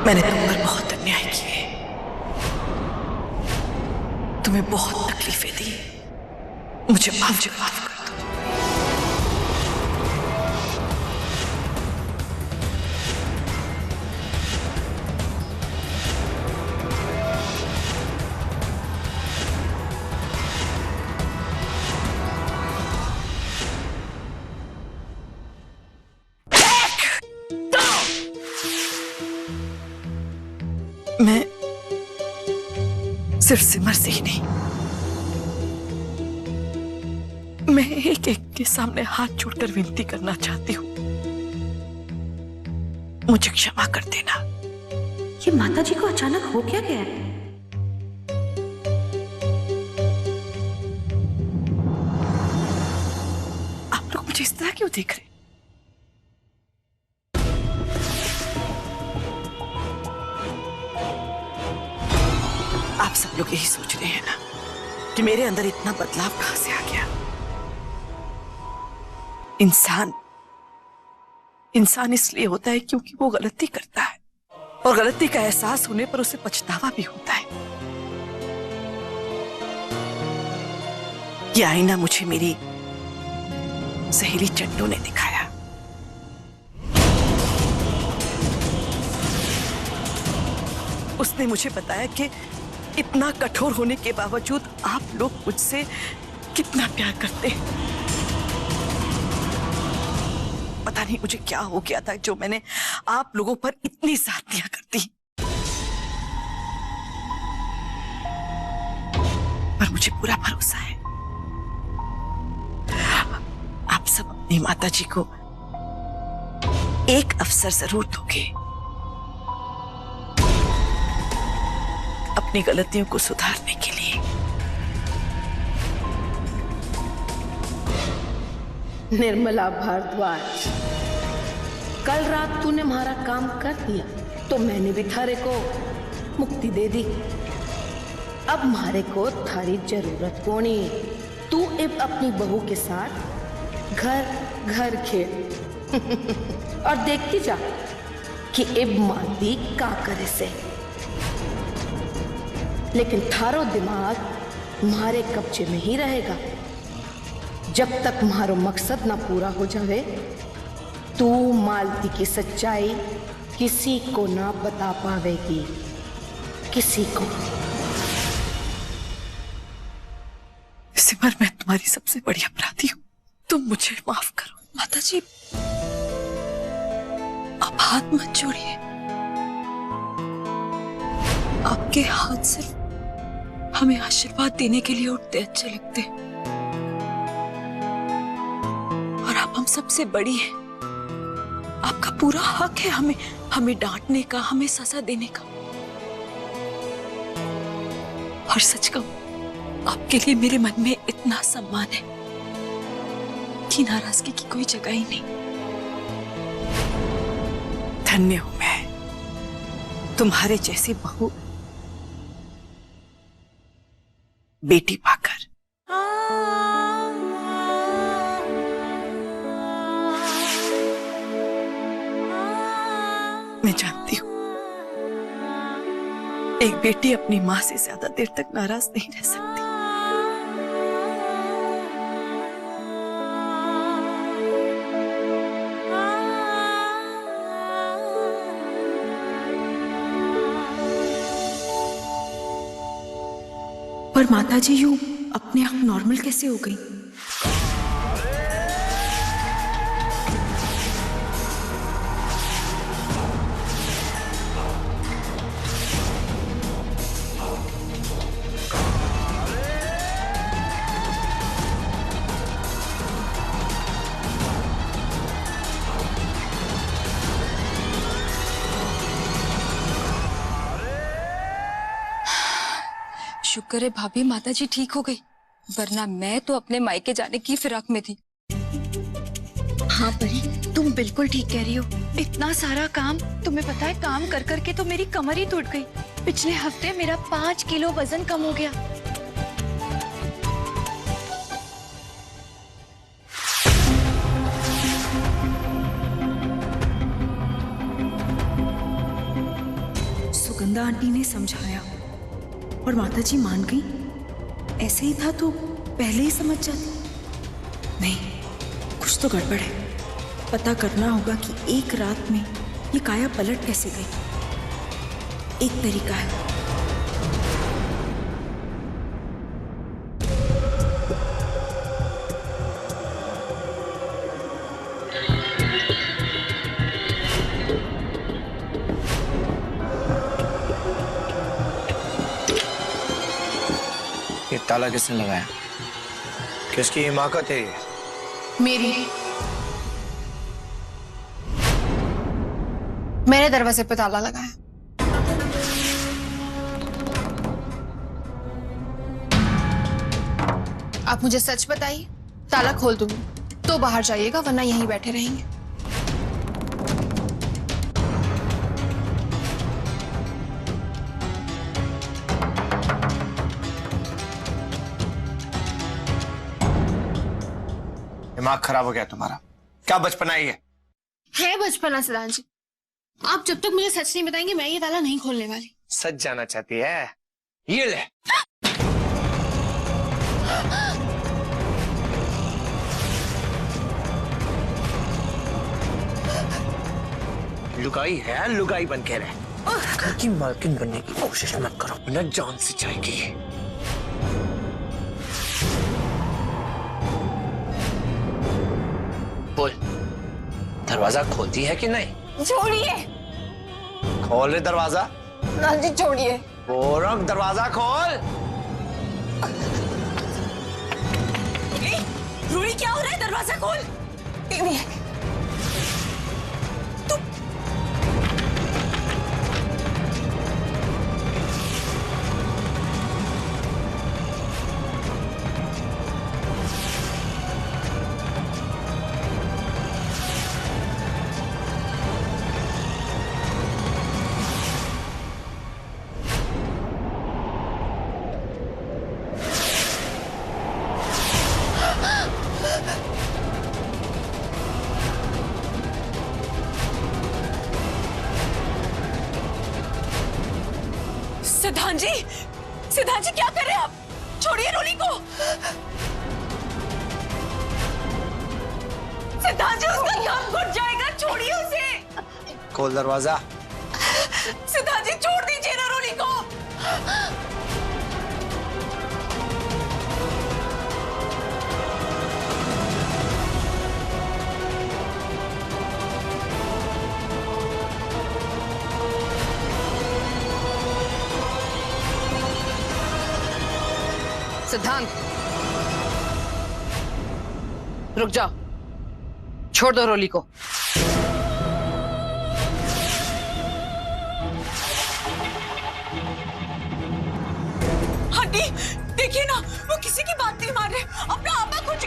मैंने तुम पर बहुत अन्याय किए, तुम्हें बहुत तकलीफें दी। मुझे माफ कर दो। मैं सिर्फ सिमर से ही नहीं, मैं एक एक के सामने हाथ जोड़कर विनती करना चाहती हूँ, मुझे क्षमा कर देना। ये माता जी को अचानक हो क्या गया है? आप लोग मुझे इस तरह क्यों देख रहे? आप सब लोग यही सोच रहे हैं ना कि मेरे अंदर इतना बदलाव कहां से आ गया। इंसान इसलिए होता है क्योंकि वो गलती करता है, और गलती का एहसास होने पर उसे पछतावा भी होता है। यह आईना मुझे मेरी सहेली चंडू ने दिखाया। उसने मुझे बताया कि इतना कठोर होने के बावजूद आप लोग मुझसे कितना प्यार करते हैं। पता नहीं मुझे क्या हो गया था जो मैंने आप लोगों पर इतनी ज्यादतियां कर दी, पर मुझे पूरा भरोसा है आप सब अपनी माता जी को एक अवसर जरूर दोगे अपनी गलतियों को सुधारने के लिए। निर्मला भारद्वाज, कल रात तूने हमारा काम कर दिया तो मैंने भी थारे को मुक्ति दे दी। अब मारे को थारी जरूरत कोनी। तू अब अपनी बहू के साथ घर घर खेल और देखती जा कि अब मालती का करे से। लेकिन थारो दिमाग मारे कब्जे में ही रहेगा जब तक मारो मकसद ना पूरा हो जावे। तू मालती की सच्चाई किसी को ना बता पावेगी, किसी को। सिमर, मैं तुम्हारी सबसे बड़ी अपराधी हूं, तुम मुझे माफ करो। माता जी, आप हाथ मत जोड़िए। आपके हाथ सिर्फ हमें आशीर्वाद देने के लिए उठते अच्छे लगते हैं, और आप हम सबसे बड़ी हैं। आपका पूरा हक है हमें डांटने का, हमें सजा देने का। और सच कहूं, आपके लिए मेरे मन में इतना सम्मान है कि नाराजगी की कोई जगह ही नहीं। धन्य हूं मैं तुम्हारे जैसी बहू बेटी पाकर। मैं जानती हूं एक बेटी अपनी मां से ज्यादा देर तक नाराज नहीं रह सकती। पर माता जी यूं अपने आप नॉर्मल कैसे हो गई? शुक्र है भाभी, माता जी ठीक हो गई, वरना मैं तो अपने मायके जाने की फिराक में थी। हाँ परी, तुम बिल्कुल ठीक कह रही हो। इतना सारा काम, तुम्हें पता है काम कर करके तो मेरी कमर ही टूट गई। पिछले हफ्ते मेरा 5 किलो वजन कम हो गया। सुनंदा आंटी ने समझाया और माताजी मान गई। ऐसे ही था तो पहले ही समझ जाती। नहीं, कुछ तो गड़बड़ है। पता करना होगा कि एक रात में ये काया पलट कैसे गई। एक तरीका है। ये ताला किसने लगाया? किसकी हिमाकत है ये? मेरी। मैंने दरवाजे पे ताला लगाया। आप मुझे सच बताइए, ताला खोल दूंगी तो बाहर जाइएगा, वरना यहीं बैठे रहेंगे। दिमाग खराब हो गया तुम्हारा? क्या बचपना है ये? है बचपना सिद्धांत जी। आप जब तक मुझे सच नहीं बताएंगे मैं ये ताला नहीं खोलने वाली। सच जाना चाहती है? ये ले। लुगाई है, लुगाई बन के रहे। घर की मालकिन बनने की कोशिश मत करो, वरना जान से जाएगी। बोल, दरवाजा खोलती है कि नहीं? छोड़िए। खोल रे दरवाजा। ना जी छोड़िए। बोरक, दरवाजा खोल। रूही, क्या हो रहा है? दरवाजा खोल। सिद्धांत जी क्या कर रहे हैं आप? छोड़िए रूही को। सिद्धांत जी, उसका दम घुट जाएगा, छोड़िए उसे। खोल दरवाजा। सिद्धांत जी छोड़ दीजिए ना रूही को। सिद्धांत, रुक जाओ। छोड़ दो रोली को। आंटी, देखिए ना, वो किसी की बात नहीं मान रहे। अपना आपा कुछ।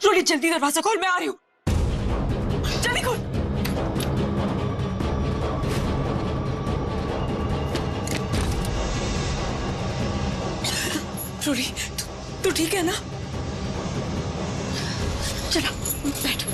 रोली जल्दी दरवाजा खोल, मैं आ रही हूँ। जल्दी खोल। रोली, तू ठीक है ना? चलो बैठो।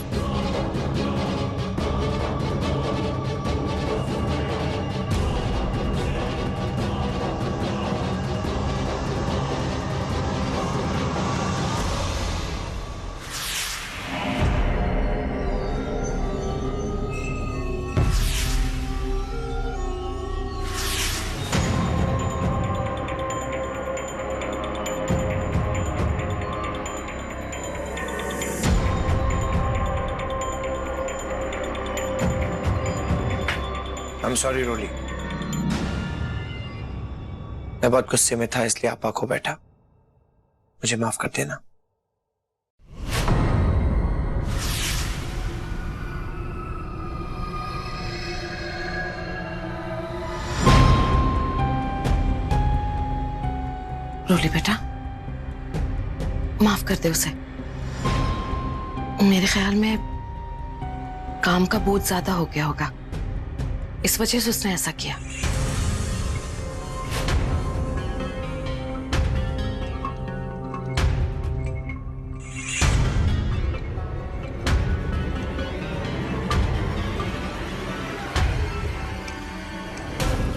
I'm sorry रोली, मैं बहुत गुस्से में था इसलिए आपा खो बैठा। मुझे माफ कर देना। रोली बेटा, माफ कर दे उसे। मेरे ख्याल में काम का बोझ ज्यादा हो गया होगा, इस वजह से उसने ऐसा किया।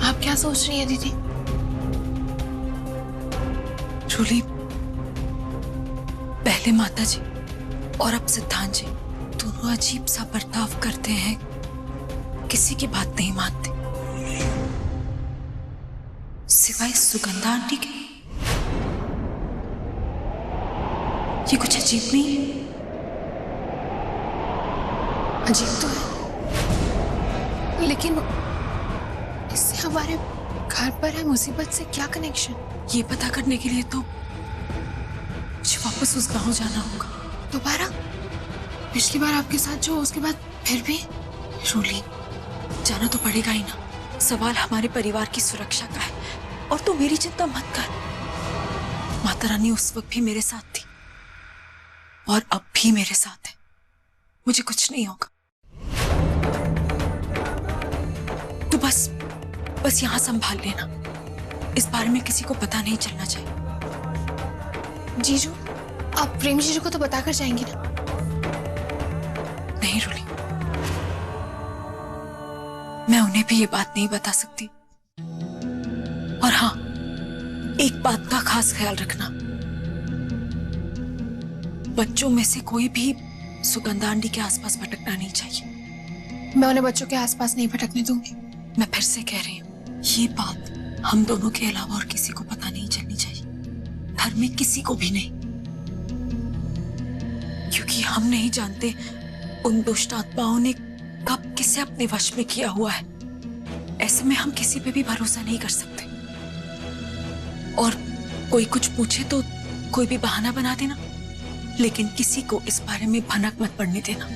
आप क्या सोच रही है दीदी? जूली, पहले माता जी और अब सिद्धांत जी दोनों अजीब सा बर्ताव करते हैं, किसी की बात नहीं मानते सिवाय सुगंधा आंटी के। ये कुछ अजीब नहीं है? अजीब तो है, लेकिन इससे हमारे घर पर है मुसीबत से क्या कनेक्शन? ये पता करने के लिए तो मुझे वापस उस गांव जाना होगा। दोबारा? पिछली बार आपके साथ जो, उसके बाद फिर भी? रूली, जाना तो पड़ेगा ही ना। सवाल हमारे परिवार की सुरक्षा का है और तू मेरी चिंता मत कर। माता रानी उस वक्त भी मेरे साथ थी और अब भी मेरे साथ है। मुझे कुछ नहीं होगा। तू बस यहां संभाल लेना। इस बारे में किसी को पता नहीं चलना चाहिए। जीजू, आप प्रेम जीजू को तो बताकर जाएंगी ना? नहीं रूली, मैं उन्हें भी ये बात नहीं बता सकती। और हाँ, एक बात का खास ख्याल रखना, बच्चों में से कोई भी सुगंधा आंटी के आसपास भटकना नहीं चाहिए। मैं उन्हें बच्चों के आसपास नहीं भटकने दूंगी। मैं फिर से कह रही हूँ, ये बात हम दोनों के अलावा और किसी को पता नहीं चलनी चाहिए, घर में किसी को भी नहीं, क्योंकि हम नहीं जानते उन दुष्ट आत्माओं ने कब किसे अपने वश में किया हुआ है। ऐसे में हम किसी पे भी भरोसा नहीं कर सकते। और कोई कुछ पूछे तो कोई भी बहाना बना देना, लेकिन किसी को इस बारे में भनक मत पड़ने देना।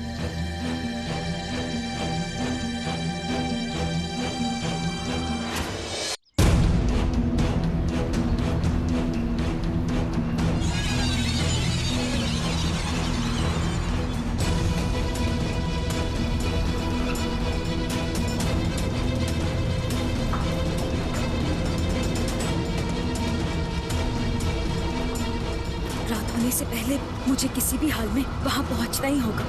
रात होने से पहले मुझे किसी भी हाल में वहां पहुंचना ही होगा।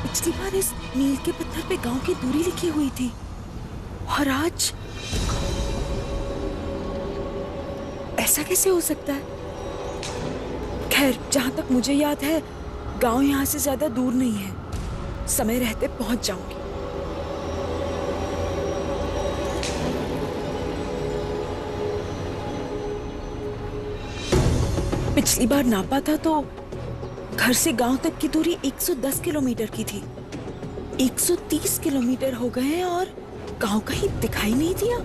पिछली बार इस मील के पत्थर पे गांव की दूरी लिखी हुई थी और आज ऐसा कैसे हो सकता है? खैर, जहां तक मुझे याद है गांव यहां से ज्यादा दूर नहीं है। समय रहते पहुंच जाऊंगी। पिछली बार नापा था तो घर से गांव तक की दूरी 110 किलोमीटर की थी। 130 किलोमीटर हो गए हैं और गांव कहीं दिखाई नहीं दिया।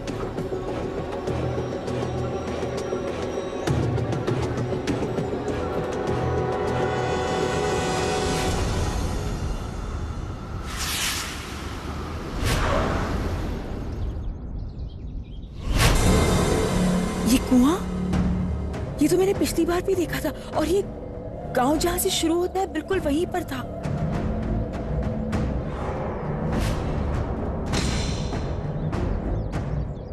ये कुआं, ये तो मैंने पिछली बार भी देखा था और ये गांव जहां से शुरू होता है बिल्कुल वहीं पर था।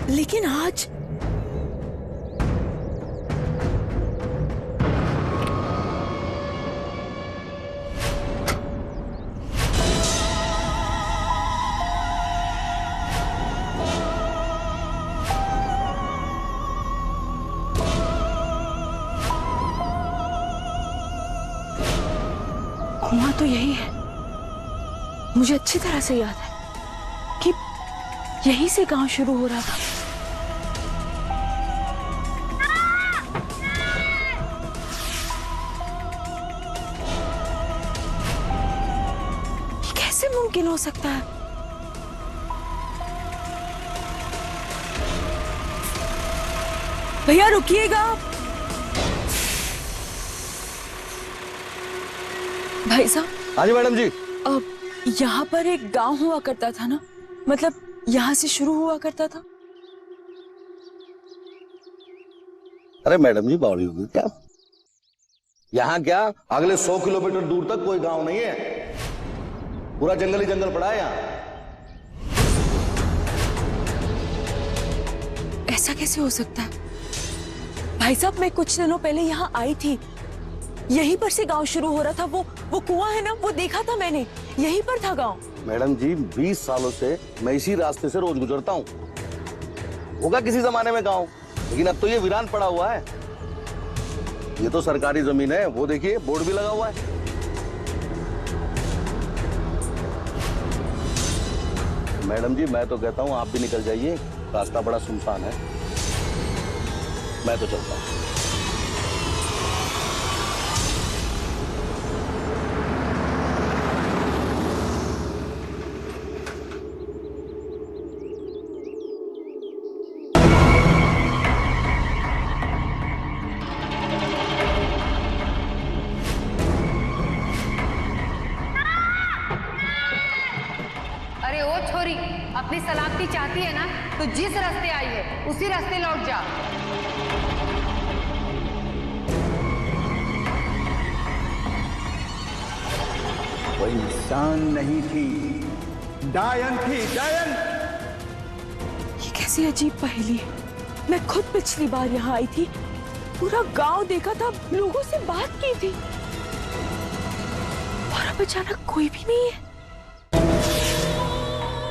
लेकिन आज कुआं तो यही है। मुझे अच्छी तरह से याद है कि यहीं से गांव शुरू हो रहा था। ये कैसे मुमकिन हो सकता है? भैया रुकिएगा। भाई साहब। हाँ जी मैडम जी। अब यहाँ पर एक गांव हुआ करता था ना? मतलब यहाँ से शुरू हुआ करता था? अरे मैडम जी, बावड़ी होगी क्या? यहाँ क्या, अगले 100 किलोमीटर दूर तक कोई गांव नहीं है, पूरा जंगल ही जंगल पड़ा है यहाँ। ऐसा कैसे हो सकता है? भाई साहब, मैं कुछ दिनों पहले यहाँ आई थी, यहीं पर से गांव शुरू हो रहा था। वो कुआं है ना, वो देखा था मैंने, यहीं पर था गांव। मैडम जी, 20 सालों से मैं इसी रास्ते से रोज गुजरता हूँ। होगा किसी जमाने में गांव, लेकिन अब तो ये वीरान पड़ा हुआ है। ये तो सरकारी जमीन है, वो देखिए बोर्ड भी लगा हुआ है। मैडम जी, मैं तो कहता हूँ आप भी निकल जाइए, रास्ता बड़ा सुनसान है। मैं तो चलता हूँ। अरे ओ छोरी, अपनी सलामती चाहती है ना, तो जिस रास्ते आई है उसी रास्ते लौट जा। कोई इंसान नहीं थी, डायन थी, डायन। ये कैसी अजीब पहेली है। मैं खुद पिछली बार यहाँ आई थी, पूरा गांव देखा था, लोगों से बात की थी, और अब अचानक कोई भी नहीं है।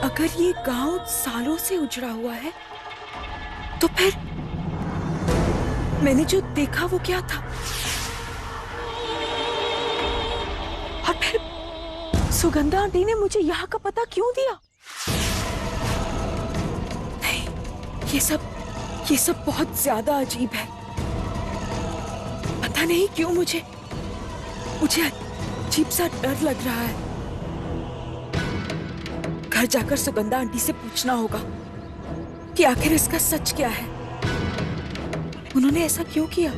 अगर ये गांव सालों से उजड़ा हुआ है, तो फिर मैंने जो देखा वो क्या था? और फिर सुगंधा आंटी ने मुझे यहाँ का पता क्यों दिया? नहीं, ये सब बहुत ज्यादा अजीब है। पता नहीं क्यों मुझे अजीब सा डर लग रहा है। घर जाकर सुगंधा आंटी से पूछना होगा कि आखिर इसका सच क्या है। उन्होंने ऐसा क्यों किया?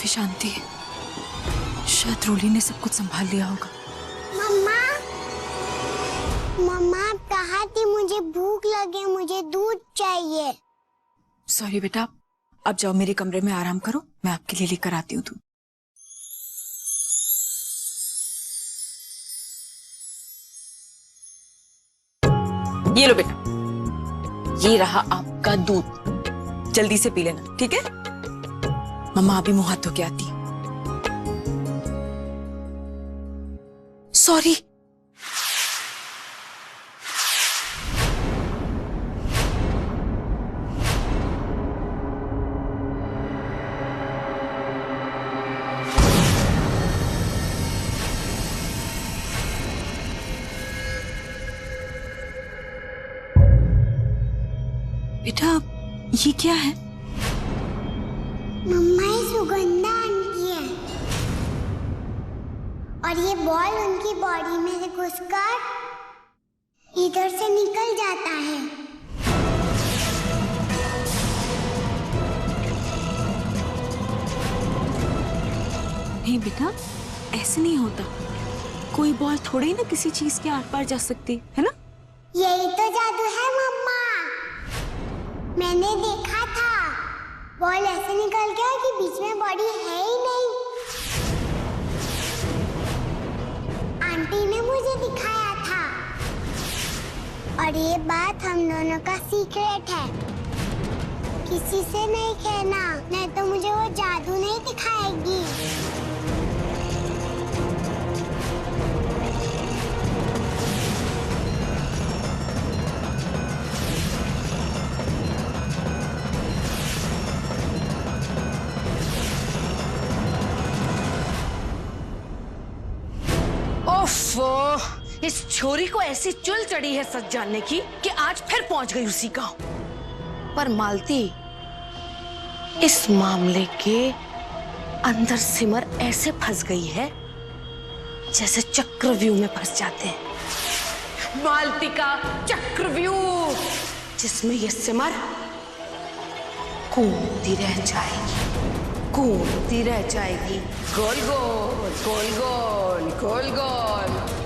शांति है, शायद रोली ने सब कुछ संभाल लिया होगा। मम्मा, मम्मा आप कहाँ थी? मुझे भूख लगे, मुझे दूध चाहिए। सॉरी बेटा, अब जाओ मेरे कमरे में आराम करो, मैं आपके लिए लेकर आती हूँ दूध। ये लो बेटा, ये रहा आपका दूध, जल्दी से पी लेना, ठीक है? मम्मा अभी मुंह हाथ धो के आती। सॉरी। बेटा ये क्या है? मम्मा ये सुगंधा आंटी है, और ये बॉल उनकी बॉडी में से घुसकर इधर से निकल जाता है। नहीं बेटा, ऐसे नहीं होता। कोई बॉल थोड़ी ही ना किसी चीज के आर पार जा सकती है ना? यही तो जादू है मम्मा, मैंने देखा था। बॉल ऐसे निकल गया कि बीच में बॉडी है ही नहीं। आंटी ने मुझे दिखाया था, और ये बात हम दोनों का सीक्रेट है। किसी से नहीं कहना, नहीं तो मुझे वो जादू नहीं दिखाएगी। इस छोरी को ऐसी चुल चढ़ी है सच जानने की कि आज फिर पहुंच गई उसी गांव। पर मालती, इस मामले के अंदर सिमर ऐसे फंस गई है जैसे चक्रव्यूह में फंस जाते हैं। मालती का चक्रव्यूह, जिसमें ये सिमर कूदती रह जाएगी, कूदती रह जाएगी, गोल गोल गोल गोल गोल गोल।